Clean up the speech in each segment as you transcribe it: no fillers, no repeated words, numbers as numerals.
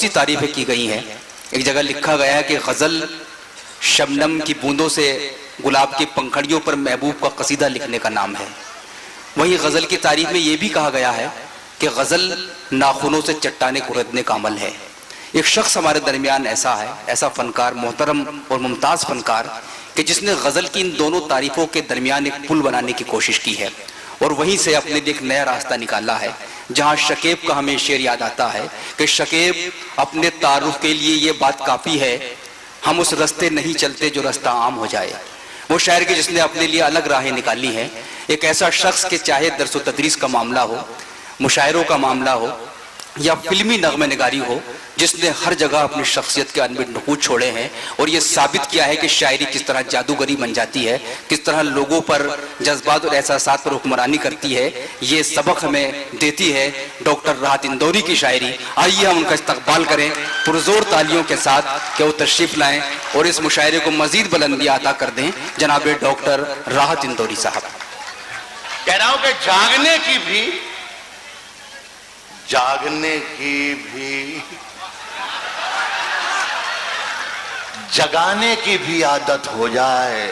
سی تعریفیں کی گئی ہیں. ایک جگہ لکھا گیا ہے کہ غزل شبنم کی بوندوں سے گلاب کی پنکھڑیوں پر محبوب کا قصیدہ لکھنے کا نام ہے. وہیں غزل کی تعریف میں یہ بھی کہا گیا ہے کہ غزل ناخنوں سے چٹانیں کھردنے کا عمل ہے. ایک شخص ہمارے درمیان ایسا ہے، ایسا فنکار، محترم اور ممتاز فنکار، کہ جس نے غزل کی ان دونوں تعریفوں کے درمیان ایک پل بنانے کی کوشش کی ہے اور وہیں سے اپنے لیے ایک نیا راستہ نکالا ہے. جہاں شکیب کا ہمیں شعر یاد آتا ہے کہ شکیب اپنے تعارف کے لیے یہ بات کافی ہے، ہم اس رستے نہیں چلتے جو رستہ عام ہو جائے. وہ شاعر کے جس نے اپنے لیے الگ راہیں نکالی ہیں. ایک ایسا شخص کہ چاہے درس و تدریس کا معاملہ ہو، مشاعروں کا معاملہ ہو یا فلمی نغمہ نگاری ہو، جس نے ہر جگہ اپنی شخصیت کے انمٹ نقوش چھوڑے ہیں اور یہ ثابت کیا ہے کہ شاعری کس طرح جادوگری بن جاتی ہے، کس طرح لوگوں پر جذبات اور احساسات پر حکمرانی کرتی ہے. یہ سبق ہمیں دیتی ہے ڈاکٹر راحت اندوری کی شاعری. آئیے ہم ان کا استقبال کریں پرزور تالیوں کے ساتھ کہ وہ تشریف لائیں اور اس مشاعرے کو مزید بلندی عطا کر دیں. جناب ڈاکٹر راحت اندوری صاحب. کہہ رہا ہوں کہ جاگنے کی بھی جگانے کی بھی عادت ہو جائے.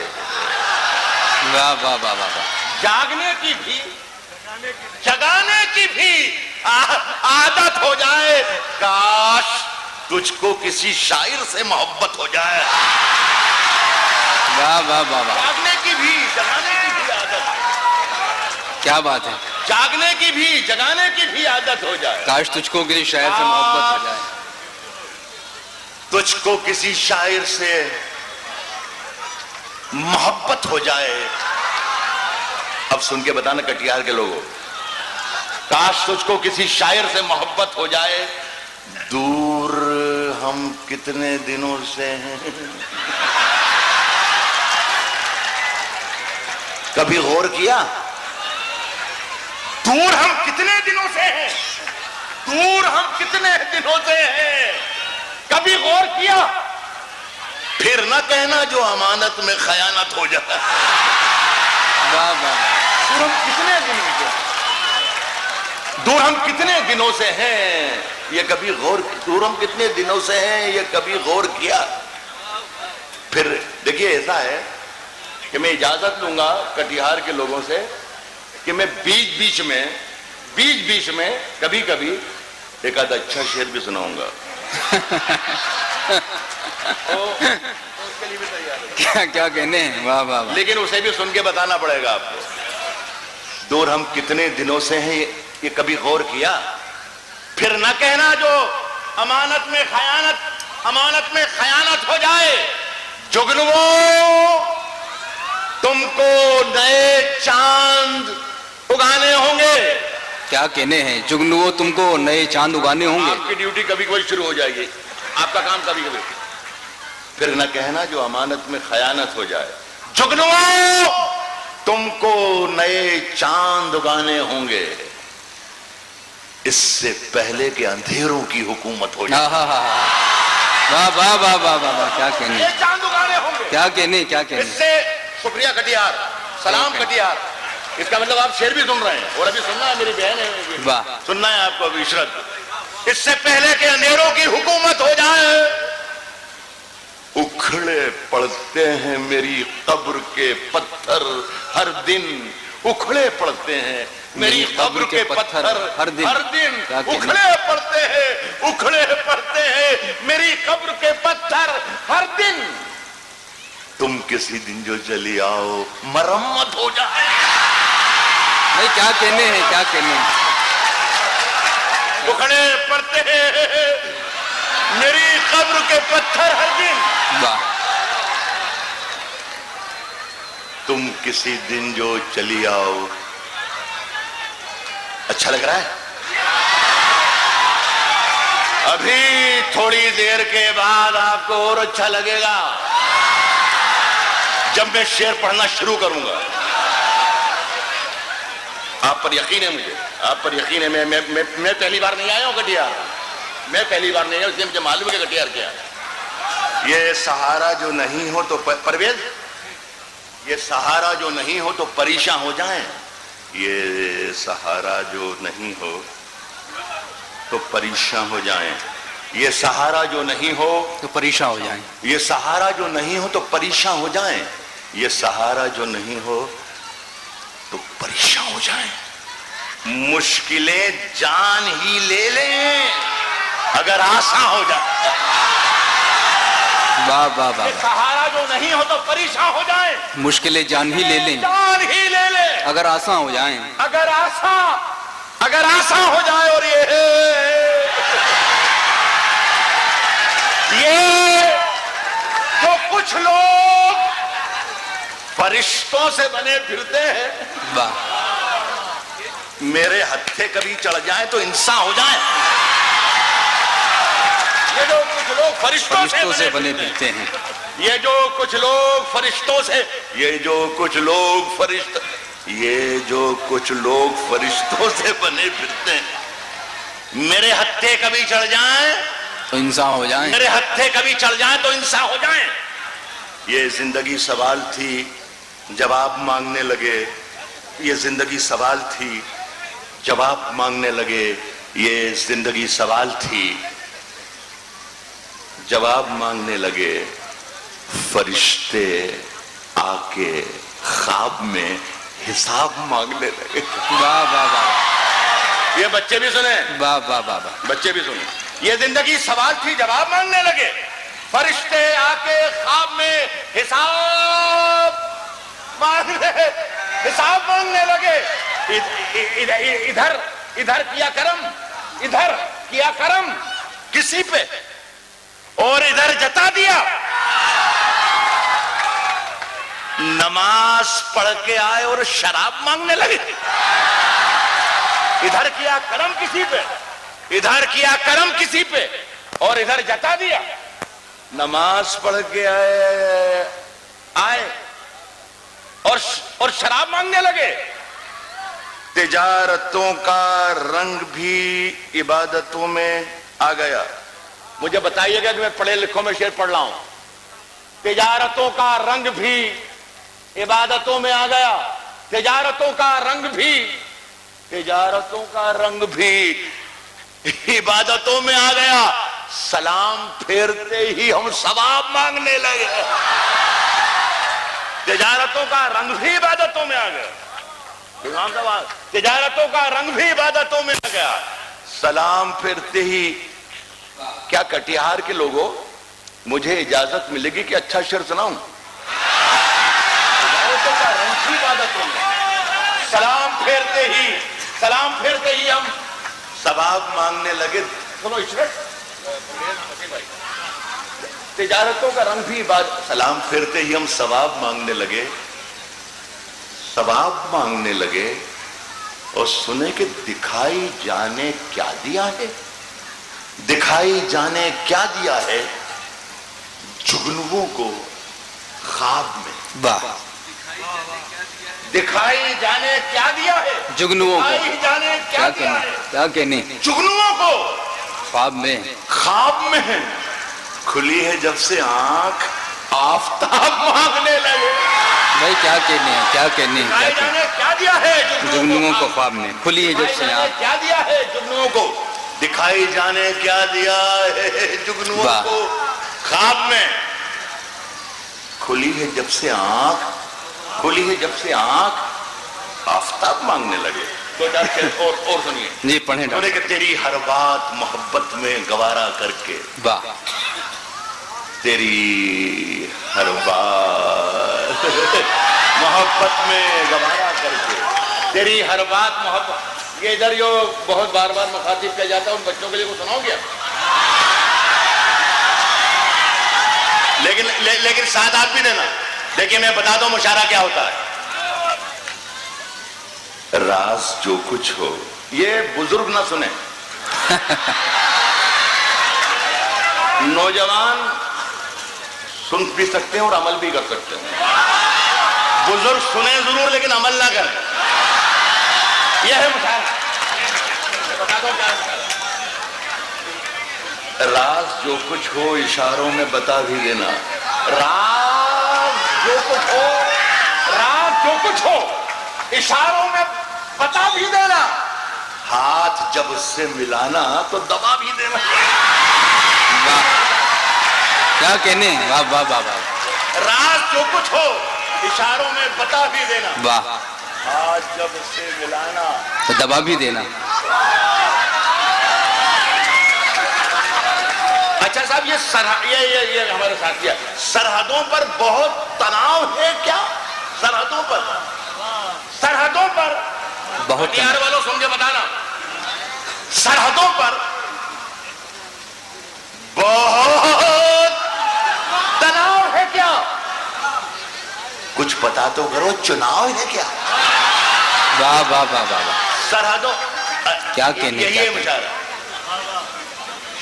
واہ واہ واہ واہ. جاگنے کی بھی جگانے کی بھی عادت ہو جائے. کاش تجھ کو کسی شاعر سے محبت ہو جائے. واہ واہ واہ واہ. جاگنے کی بھی جگانے کی بھی عادت. کیا بات ہے. جاگنے کی بھی جگانے کی بھی عادت ہو جائے. کاش تجھ کو کسی شاعر سے محبت ہو جائے. تجھ کو کسی شاعر سے محبت ہو جائے. اب سن کے بتانا کٹیہار کے لوگوں، کاش تجھ کو کسی شاعر سے محبت ہو جائے. دور ہم کتنے دنوں سے ہیں. کبھی غور کیا؟ دور ہم کتنے دنوں سے ہیں. دور ہم کتنے دنوں سے ہیں. کبھی غور کیا؟ پھر نہ کہنا جو امانت میں خیانت ہو جائے. دور ہم کتنے دنوں سے، دور ہم کتنے دنوں سے ہیں یہ کبھی غور، دور ہم کتنے دنوں سے ہیں یہ کبھی غور کیا؟ پھر دیکھیے ایسا ہے کہ میں اجازت لوں گا کٹیہار کے لوگوں سے کہ میں بیچ بیچ میں کبھی کبھی ایک آدھا اچھا شعر بھی سناؤں گا. کیا کہنے ہیں. واہ واہ واہ. لیکن اسے بھی سن کے بتانا پڑے گا آپ کو. دور ہم کتنے دنوں سے ہیں یہ کبھی غور کیا؟ پھر نہ کہنا جو امانت میں خیانت ہو جائے. جگنو تم کو نئے چاند اگانے ہوں گے. کیا کہنے ہیں. جگنو تم کو نئے چاند اگانے ہوں گے. آپ کی ڈیوٹی کبھی کوئی شروع ہو جائے گی. آپ کا کام کبھی. پھر نہ کہنا جو امانت میں خیانت ہو جائے. جگنو تم کو نئے چاند اگانے ہوں گے. اس سے پہلے کہ اندھیروں کی حکومت ہو جائے. واہ واہ واہ واہ واہ. کیا کہنے. نئے چاند اگانے ہوں گے. کیا کہنے. کیا کہنے. اس سے شکریہ کٹیہار. سلام کٹیہار. اس کا مطلب آپ شعر بھی سن رہے ہیں اور ابھی سننا ہے. میری بہن ہے, واہ, سننا ہے آپ کو ابھی عشرت. اس سے پہلے کہ اندھیروں کی حکومت ہو جائے, اکھڑے پڑتے ہیں میری قبر کے پتھر ہر دن. اکھڑے پڑتے ہیں میری قبر کے پتھر ہر دن. اکھڑے پڑتے ہیں میری قبر کے پتھر ہر دن. تم کسی دن جو چلی آؤ مرمت ہو جائے. نہیں, کیا کہنے ہیں, کیا کہنے ہیں. اکھڑے پڑتے ہیں میری قبر کے پتھر ہر دن. واہ. تم کسی دن جو چلی آؤ. اچھا لگ رہا ہے. ابھی تھوڑی دیر کے بعد آپ کو اور اچھا لگے گا جب میں شعر پڑھنا شروع کروں گا. آپ پر یقین ہے, مجھے آپ پر یقین ہے. میں پہلی بار نہیں آیا ہوں کٹیہار. میں پہلی بار نہیں آیا, اس لیے مجھے معلوم ہے کہ کٹیہار کیا ہے. یہ سہارا جو نہیں ہو تو پرویز, یہ سہارا جو نہیں ہو تو پریشان ہو جائیں. یہ سہارا جو نہیں ہو تو پریشان ہو جائیں. یہ سہارا جو نہیں ہو تو پریشان ہو جائیں. یہ سہارا جو نہیں ہو تو پریشان ہو جائیں. یہ سہارا جو نہیں ہو تو پریشان ہو جائیں. مشکلیں جان ہی لے لیں اگر آسان ہو جائے. واہ واہ واہ. سہارا جو نہیں ہو تو پریشان ہو جائیں. مشکلیں جان ہی لے لیں جان ہی لے لیں اگر آسان ہو جائیں. اگر آسان ہو جائے. اور یہ جو کچھ لوگ فرشتوں سے بنے پھرتے ہیں واہ. میرے ہتھے کبھی چڑھ جائیں تو انسان ہو جائیں. یہ جو کچھ لوگ فرشتوں سے بنے پھرتے ہیں. یہ جو کچھ لوگ فرشتوں سے یہ جو کچھ لوگ فرشتوں سے بنے پھرتے ہیں. میرے ہتھے کبھی چڑھ جائیں تو انسان ہو جائیں. میرے ہتھے کبھی چڑھ جائیں تو انسان ہو جائیں. یہ زندگی سوال تھی جواب مانگنے لگے. یہ زندگی سوال تھی جواب مانگنے لگے. یہ زندگی سوال تھی جواب مانگنے لگے. فرشتے آ کے خواب میں حساب مانگنے لگے. واہ واہ واہ. یہ بچے بھی سنیں. واہ واہ واہ. بچے بھی سنیں. یہ زندگی سوال تھی جواب مانگنے لگے. فرشتے آ کے خواب میں حساب مانگنے لگے. ادھر کیا کرم کسی پہ اور ادھر جتا دیا. نماز پڑھ کے آئے اور شراب مانگنے لگے. ادھر کیا کرم کسی پہ اور ادھر جتا دیا. نماز پڑھ کے آئے اور شراب مانگنے لگے. تجارتوں کا رنگ بھی عبادتوں میں آ گیا. مجھے بتائیے گا کہ میں پڑھے لکھوں میں شعر پڑھ رہا ہوں. تجارتوں کا رنگ بھی عبادتوں میں آ گیا. تجارتوں کا رنگ بھی عبادتوں میں آ گیا. سلام پھیرتے ہی ہم ثواب مانگنے لگے. تجارتوں کا رنگ بھی عبادتوں میں آ گیا. تجارتوں کا رنگ بھی عبادتوں میں آ گیا. سلام پھیرتے ہی. کیا کٹیہار کے لوگوں مجھے اجازت ملے گی کہ اچھا شعر سناؤں؟ تجارتوں کا رنگ بھی عبادتوں میں. سلام پھیرتے ہی ہم ثواب مانگنے لگے. سنو تجارتوں کا رنگ بھی عبادت. سلام پھیرتے ہی ہم ثواب مانگنے لگے. اور سنے کہ دکھائی جانے کیا دیا ہے جگنوؤں کو خواب میں. واہ. دکھائی جانے کیا دیا ہے جگنوؤں کو. جانے کیا دیا ہے کیا کہنے. جگنوؤں کو خواب میں ہے. کھلی ہے جب سے آنکھ آفتاب مانگنے لگے. بھائی کیا کہنے. کیا دیا ہے جگنوؤں کو خواب میں. کھلی ہے جب سے آنکھ. کیا دیا ہے جگنوؤں کو. دکھائی جانے کیا دیا ہے جگنوؤں کو خواب میں. کھلی ہے جب سے آنکھ آفتاب مانگنے لگے. تو اور سنیے جی پڑھیں. کہ تیری ہر بات محبت میں گوارا کر کے. واہ. تیری ہر بات محبت میں گوارا کر کے. تیری ہر بات محبت. یہ ادھر جو بہت بار مخاطب کیا جاتا ہے ان بچوں کے لیے کو سناؤ گیا. لیکن ساتھ آپ بھی دینا. دیکھیں میں بتا دوں مشاعرہ کیا ہوتا ہے. راز جو کچھ ہو. یہ بزرگ نہ سنیں. نوجوان سن بھی سکتے ہیں اور عمل بھی کر سکتے ہیں. بزرگ سنیں ضرور لیکن عمل نہ کریں. یہ ہے مشاعرہ. بتا دو کیا راز جو کچھ ہو اشاروں میں بتا بھی دینا. راز جو کچھ ہو اشاروں میں بتا بھی دینا. ہاتھ جب اس سے ملانا تو دبا بھی دینا. کیا کہنے ہیں، واہ واہ واہ واہ راز جو کچھ ہو اشاروں میں بتا بھی دینا، واہ، آج جب سے ملانا تو دبا بھی دینا۔ اچھا صاحب، یہ ہمارے ساتھی ہے، سرحدوں پر بہت تناؤ ہے کیا؟ سرحدوں پر بہت ہتھیار والوں سن کے بتانا، سرحدوں پر بہت تناؤ ہے کیا؟ کچھ پتا تو کرو، چناؤ ہے کیا؟ واہ واہ واہ واہ واہ، سرحدوں کیا کہنے، یہی ہے مشاہدہ۔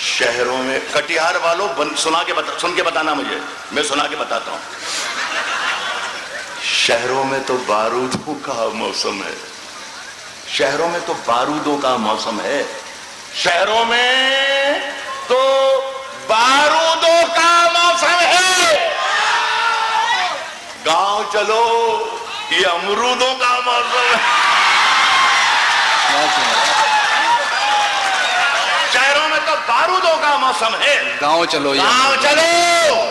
شہروں میں کٹیہار والوں سن کے بتانا مجھے، میں سنا کے بتاتا ہوں۔ شہروں میں تو بارودوں کا موسم ہے، شہروں میں تو بارودوں کا موسم ہے، شہروں میں تو بارودوں کا موسم ہے۔ گاؤں چلو، یہ امرودوں کا موسم ہے۔ شہروں میں تو بارودوں کا موسم ہے، گاؤں چلو، گاؤں چلو۔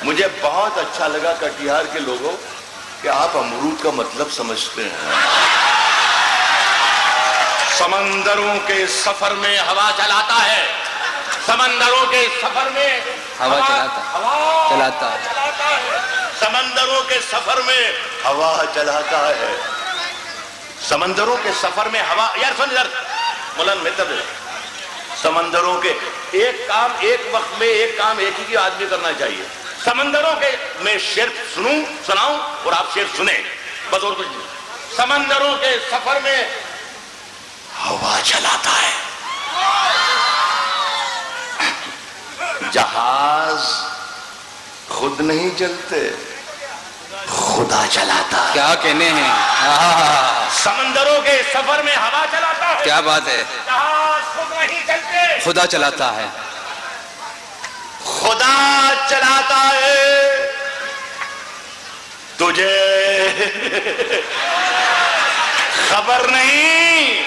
مجھے بہت اچھا لگا کٹیہار کے لوگوں کہ آپ امرود کا مطلب سمجھتے ہیں۔ سمندروں کے سفر میں ہوا چلاتا ہے، سمندروں کے سفر میں ہوا چلاتا ہے، سمندروں کے سفر میں ہوا چلاتا ہے، سمندروں کے سفر میں ہوا۔ یار سن یار مولانا مہتر، سمندروں کے ایک کام ایک وقت میں ایک کام ایک ہی آدمی کرنا چاہیے۔ سمندروں کے میں شعر سناؤں اور آپ شعر سنیں، بس اور کچھ نہیں۔ سمندروں کے سفر میں ہوا چلاتا ہے، جہاز خود نہیں چلتے، خدا چلاتا ہے۔ کیا کہنے ہیں، سمندروں کے سفر میں ہوا چلاتا ہے، کیا بات ہے، جہاز خود نہیں چلتے، خدا چلاتا ہے، خدا چلاتا ہے۔ تجھے خبر نہیں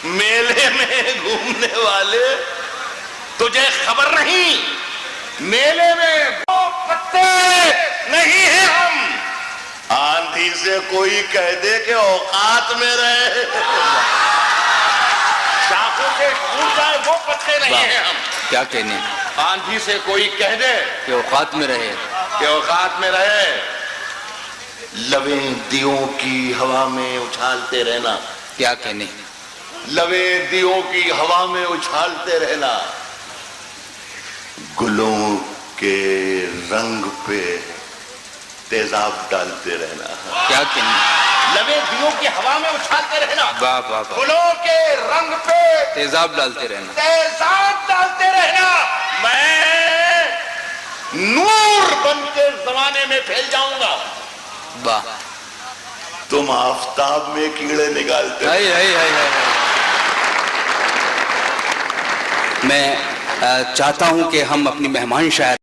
میلے میں گھومنے والے، تجھے خبر نہیں میلے میں وہ پتے نہیں ہیں ہم۔ آندھی سے کوئی کہہ دے کہ اوقات میں رہے، شاخوں سے ٹوٹ جائے وہ پتے نہیں ہیں ہم۔ کیا کہنے، آندھی سے کوئی کہہ دے کہ اوقات میں رہے، کہ اوقات میں رہے، لبیں دیوں کی ہوا میں اچھالتے رہنا، کیا کہنے، لبیں دیوں کی ہوا میں اچھالتے رہنا، گلوں کے رنگ پہ تیزاب ڈالتے رہنا، کیا کہنے، لبیں دیوں کی ہوا میں اچھالتے رہنا، واہ واہ واہ، گلوں کے رنگ پہ تیزاب ڈالتے رہنا، تیزاب ڈالتے رہنا۔ میں نور بن کے زمانے میں پھیل جاؤں گا، واہ، تم آفتاب میں کیڑے نکالتے ہو۔ میں چاہتا ہوں کہ ہم اپنی مہمان شاعر